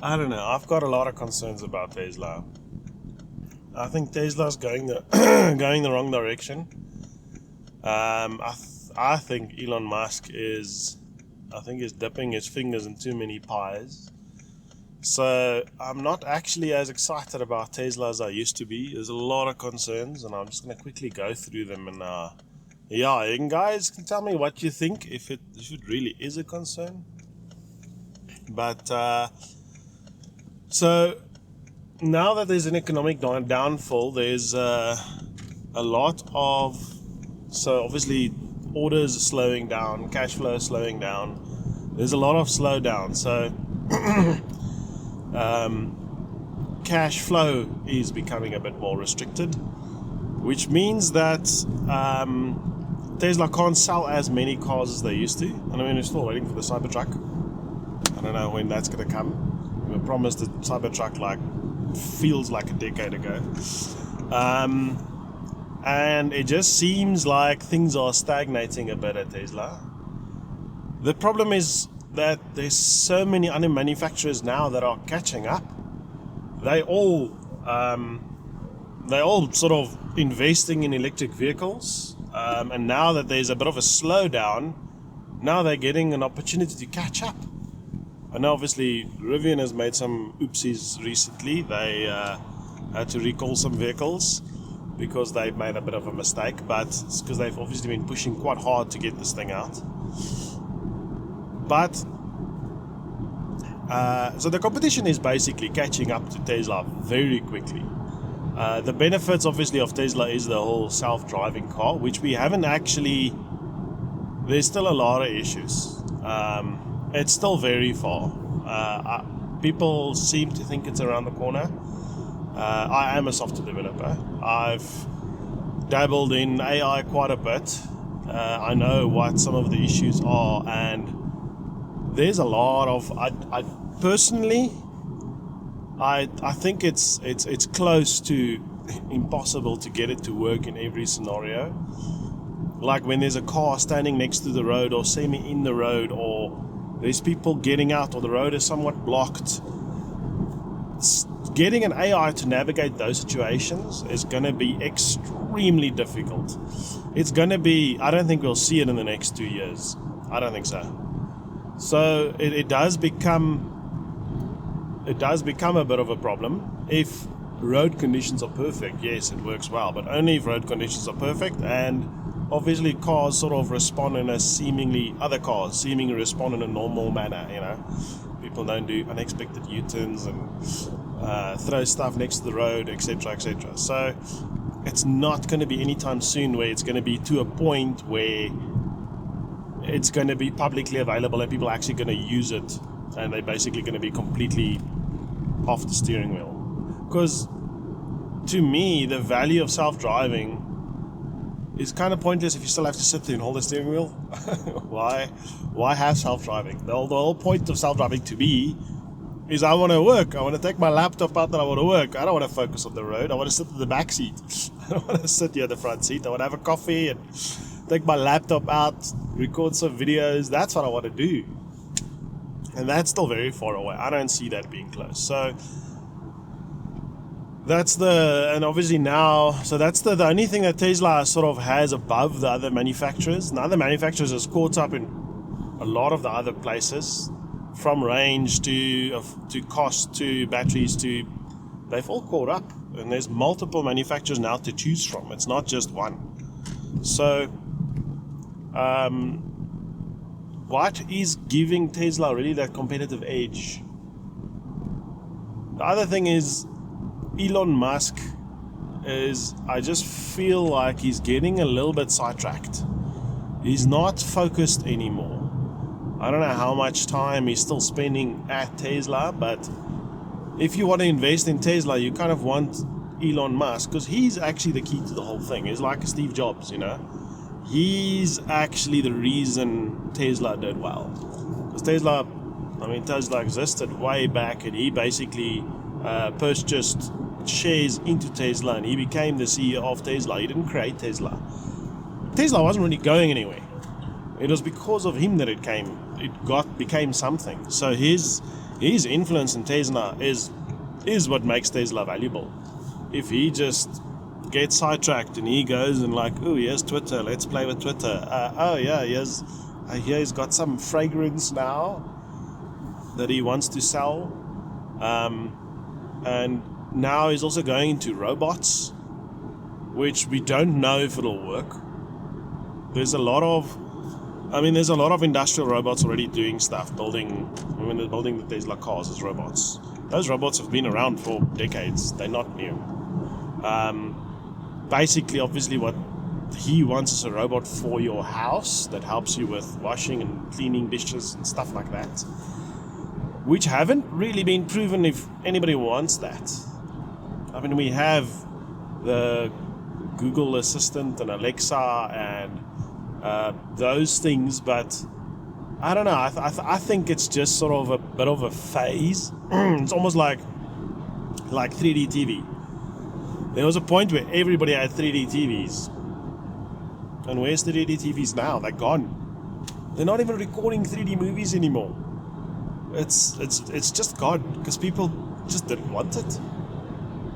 I don't know. I've got a lot of concerns about Tesla. I think Tesla's going the going the wrong direction. I think Elon Musk is dipping his fingers in too many pies. So I'm not actually as excited about Tesla as I used to be. There's a lot of concerns, and I'm just going to quickly go through them. And you guys can tell me what you think, if it really is a concern. But so now that there's an economic downfall, there's a lot of, so obviously orders are slowing down, cash flow is slowing down. There's a lot of slowdown. So cash flow is becoming a bit more restricted, which means that Tesla can't sell as many cars as they used to. And I mean, we're still waiting for the Cybertruck. I don't know when that's going to come. We were promised the Cybertruck feels like a decade ago. And it just seems like things are stagnating a bit at Tesla. The problem is that there's so many other manufacturers now that are catching up. They all sort of investing in electric vehicles, and now that there's a bit of a slowdown, now they're getting an opportunity to catch up. And obviously Rivian has made some oopsies recently. They had to recall some vehicles because they made a bit of a mistake, but it's because they've obviously been pushing quite hard to get this thing out. But so the competition is basically catching up to Tesla very quickly. The benefits obviously of Tesla is the whole self-driving car, which we haven't actually, there's still a lot of issues. It's still very far. People seem to think it's around the corner. I am a software developer. I've dabbled in AI quite a bit. I know what some of the issues are, and there's a lot of. I personally, I think it's close to impossible to get it to work in every scenario. Like when there's a car standing next to the road or semi in the road, or there's people getting out, or the road is somewhat blocked. Getting an AI to navigate those situations is going to be extremely difficult. It's going to be, I don't think we'll see it in the next 2 years. I don't think so. So it does become a bit of a problem. If road conditions are perfect, yes, it works well, but only if road conditions are perfect, and obviously cars sort of respond in a other cars seemingly respond in a normal manner, People don't do unexpected U-turns and throw stuff next to the road, etc., etc. So it's not going to be anytime soon where it's going to be to a point where it's going to be publicly available and people are actually going to use it, and they're basically going to be completely off the steering wheel. Because to me, the value of self-driving is kind of pointless if you still have to sit there and hold the steering wheel. Why have self-driving? The whole point of self-driving to me is I want to work. I want to take my laptop out and I want to work. I don't want to focus on the road. I want to sit in the back seat. I don't want to sit here in the front seat. I want to have a coffee and take my laptop out, record some videos. That's what I want to do. And that's still very far away. I don't see that being close. So that's the only thing that Tesla sort of has above the other manufacturers. And the other manufacturers has caught up in a lot of the other places, from range to cost to batteries to, they've all caught up, and there's multiple manufacturers now to choose from. It's not just one. So what is giving Tesla really that competitive edge? The other thing is Elon Musk I just feel like he's getting a little bit sidetracked. He's not focused anymore. I don't know how much time he's still spending at Tesla, but if you want to invest in Tesla, you kind of want Elon Musk, because he's actually the key to the whole thing. He's like Steve Jobs, He's actually the reason Tesla did well. Because Tesla existed way back, and he basically purchased shares into Tesla, and he became the CEO of Tesla. He didn't create Tesla. Tesla wasn't really going anywhere. It was because of him that it became something. So his his influence in Tesla is what makes Tesla valuable. If he just gets sidetracked and he goes and like, oh, here's Twitter, let's play with Twitter. Oh yeah, he's got some fragrance now that he wants to sell, and now he's also going into robots, which we don't know if it'll work. There's a lot of industrial robots already doing stuff, building the Tesla cars as robots. Those robots have been around for decades. They're not new. Basically, obviously, what he wants is a robot for your house that helps you with washing and cleaning dishes and stuff like that, which haven't really been proven if anybody wants that. I mean, we have the Google Assistant and Alexa and those things, but I don't know. I think it's just sort of a bit of a phase. It's almost like 3D TV. There was a point where everybody had 3D TVs. And where's 3D TVs now? They're gone. They're not even recording 3D movies anymore. It's just gone because people just didn't want it.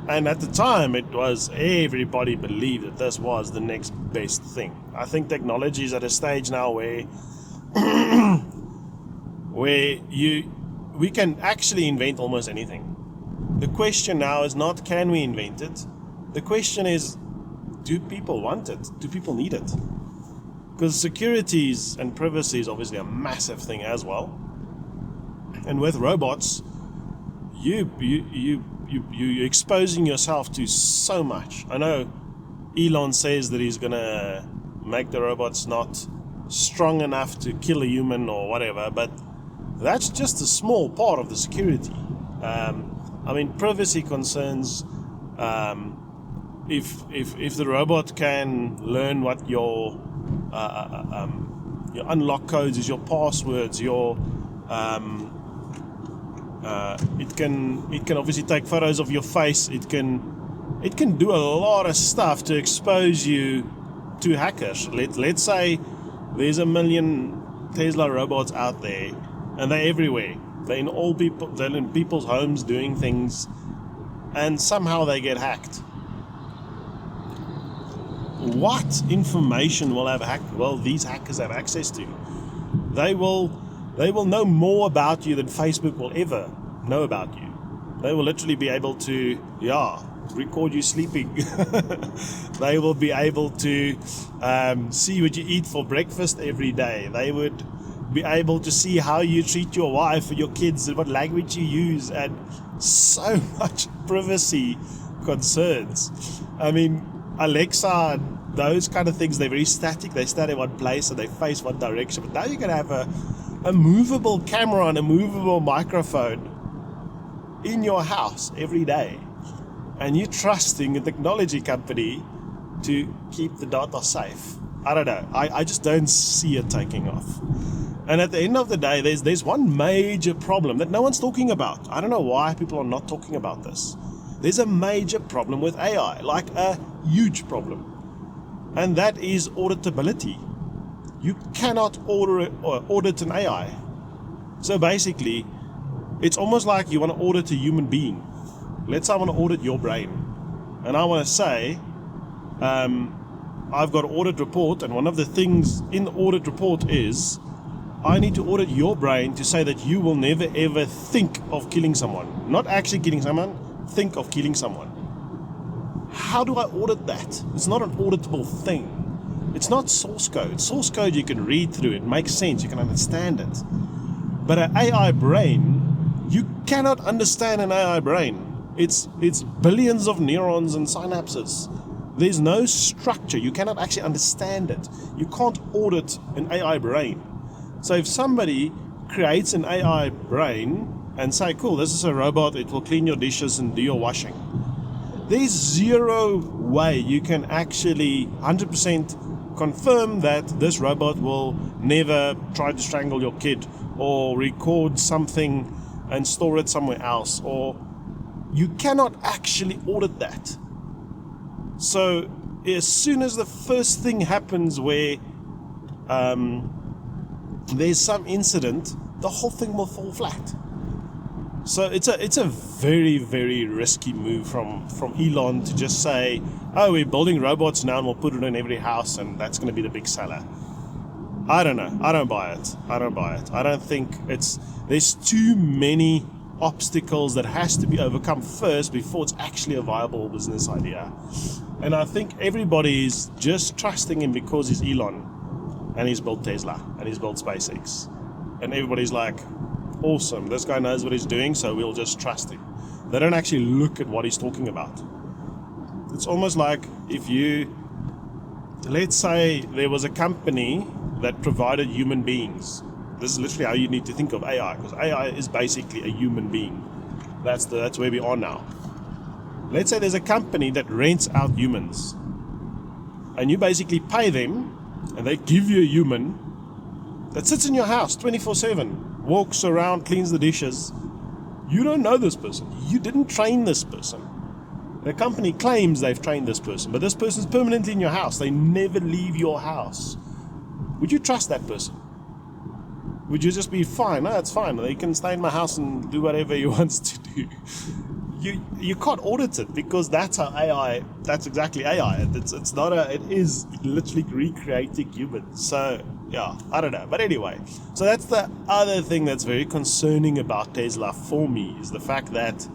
And at the time, it was everybody believed that this was the next best thing. I think technology is at a stage now where we can actually invent almost anything. The question now is not can we invent it. The question is, do people want it? Do people need it? Because security and privacy is obviously a massive thing as well. And with robots, you're exposing yourself to so much. I know Elon says that he's gonna make the robots not strong enough to kill a human or whatever, but that's just a small part of the security. Privacy concerns. If the robot can learn what your unlock codes is, your passwords, it can obviously take photos of your face. It can do a lot of stuff to expose you to hackers. Let's say there's 1 million Tesla robots out there, and they're everywhere. They're in people's homes doing things, and somehow they get hacked. What information will these hackers have access to? They will know more about you than Facebook will ever know about you. They will literally be able to, record you sleeping. They will be able to see what you eat for breakfast every day. They would be able to see how you treat your wife or your kids and what language you use, and so much privacy concerns. I mean, Alexa, those kind of things, they're very static. They stand in one place and they face one direction. But now you can have a movable camera and a movable microphone in your house every day. And you're trusting a technology company to keep the data safe. I don't know. I just don't see it taking off. And at the end of the day, there's one major problem that no one's talking about. I don't know why people are not talking about this. There's a major problem with AI, like a huge problem. And that is auditability. You cannot audit an AI. So basically, it's almost like you want to audit a human being. Let's say I want to audit your brain. And I want to say, I've got an audit report, and one of the things in the audit report is I need to audit your brain to say that you will never ever think of killing someone. Not actually killing someone, think of killing someone. How do I audit that? It's not an auditable thing. It's not source code. Source code you can read through, it makes sense, you can understand it. But an AI brain, you cannot understand an AI brain. It's billions of neurons and synapses. There's no structure. You cannot actually understand it. You can't audit an AI brain. So if somebody creates an AI brain and say, cool, this is a robot, it will clean your dishes and do your washing, there's zero way you can actually 100% confirm that this robot will never try to strangle your kid or record something and store it somewhere else, or you cannot actually audit that. So as soon as the first thing happens where there's some incident, the whole thing will fall flat. So it's a very, very risky move from Elon to just say, oh, we're building robots now and we'll put it in every house and that's going to be the big seller. I don't know. I don't buy it. I don't think there's too many obstacles that has to be overcome first before it's actually a viable business idea. And I think everybody is just trusting him because he's Elon and he's built Tesla and he's built SpaceX. And everybody's like, awesome, this guy knows what he's doing, so we'll just trust him. They don't actually look at what he's talking about. It's almost like let's say there was a company that provided human beings. This is literally how you need to think of AI, because AI is basically a human being. That's where we are now. Let's say there's a company that rents out humans, and you basically pay them, and they give you a human that sits in your house 24/7, walks around, cleans the dishes. You don't know this person. You didn't train this person. The company claims they've trained this person, but this person's permanently in your house. They never leave your house. Would you trust that person? Would you just be fine? No, it's fine. They can stay in my house and do whatever he wants to do. You can't audit it, because that's how AI. That's exactly AI. It's not it is literally recreating humans. So yeah, I don't know. But anyway, so that's the other thing that's very concerning about Tesla for me, is the fact that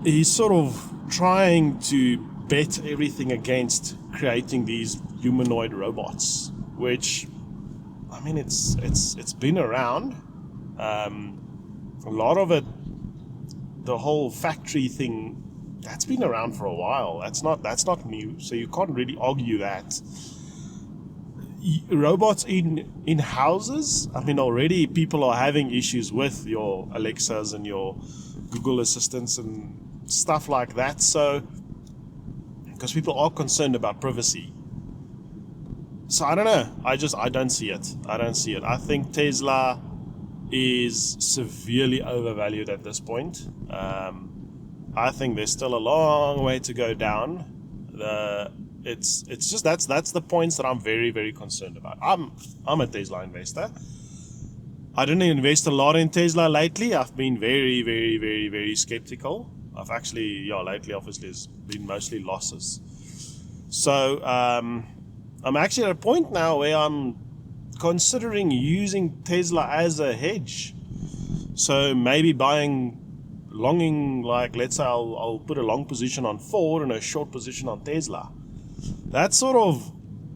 he's sort of trying to bet everything against creating these humanoid robots, which, I mean, it's been around. A lot of it, the whole factory thing, that's been around for a while. That's not new, so you can't really argue that. Robots in houses, I mean, already people are having issues with your Alexas and your Google Assistants and stuff like that. So, because people are concerned about privacy. So I don't know. I don't see it. I think Tesla is severely overvalued at this point. I think there's still a long way to go down. It's just that's the points that I'm very, very concerned about. I'm a Tesla investor. I didn't invest a lot in Tesla lately. I've been very, very, very, very skeptical. I've actually, lately obviously it's been mostly losses. So I'm actually at a point now where I'm considering using Tesla as a hedge. So maybe longing, like, let's say I'll put a long position on Ford and a short position on Tesla. That's sort of,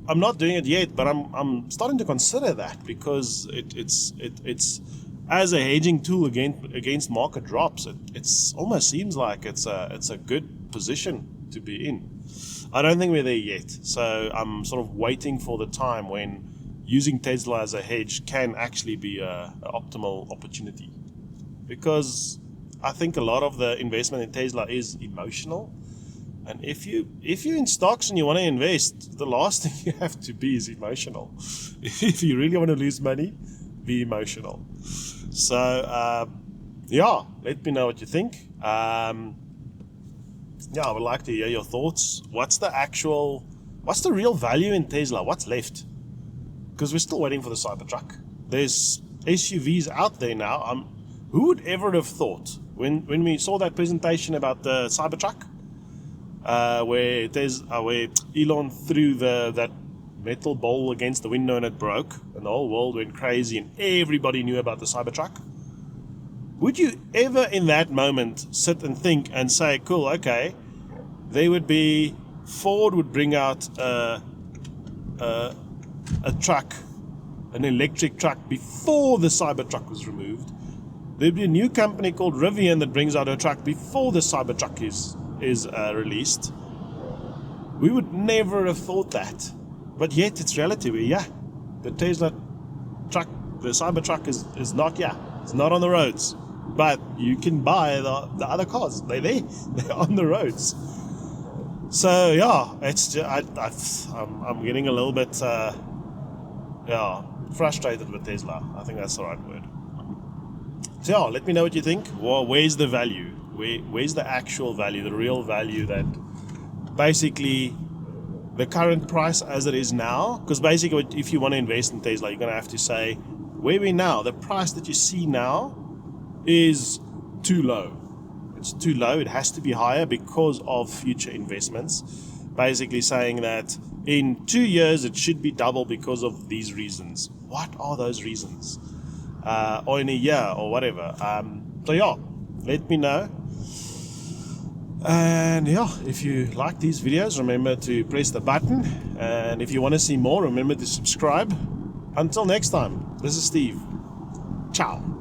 I'm not doing it yet, but I'm starting to consider that, because it's as a hedging tool against market drops. It's almost seems like it's a good position to be in. I don't think we're there yet, so I'm sort of waiting for the time when using Tesla as a hedge can actually be an optimal opportunity, because I think a lot of the investment in Tesla is emotional. And if you're in stocks and you want to invest, the last thing you have to be is emotional. If you really want to lose money, be emotional. So let me know what you think. I would like to hear your thoughts. What's the real value in Tesla? What's left? Because we're still waiting for the Cybertruck. There's SUVs out there now. Who would ever have thought when we saw that presentation about the Cybertruck, where Elon threw that metal bowl against the window and it broke, and the whole world went crazy and everybody knew about the Cybertruck? Would you ever in that moment sit and think and say, cool, okay, Ford would bring out a truck, an electric truck, before the Cybertruck was removed? There'd be a new company called Rivian that brings out a truck before the Cybertruck is released. We would never have thought that, but yet it's reality. The Tesla truck, the Cybertruck is not it's not on the roads, but you can buy the other cars. They're on the roads. So it's just, I'm getting a little bit frustrated with Tesla. I think that's the right word. So let me know what you think. Well, where's the value? Where's the actual value, the real value, that basically the current price as it is now? Because basically, if you want to invest in Tesla, you're going to have to say, where we now, the price that you see now, is too low. It's too low. It has to be higher because of future investments. Basically saying that in 2 years it should be double because of these reasons. What are those reasons? Or in a year or whatever. So yeah, let me know. And yeah, if you like these videos, remember to press the button. And if you want to see more, remember to subscribe. Until next time, this is Steve. Ciao.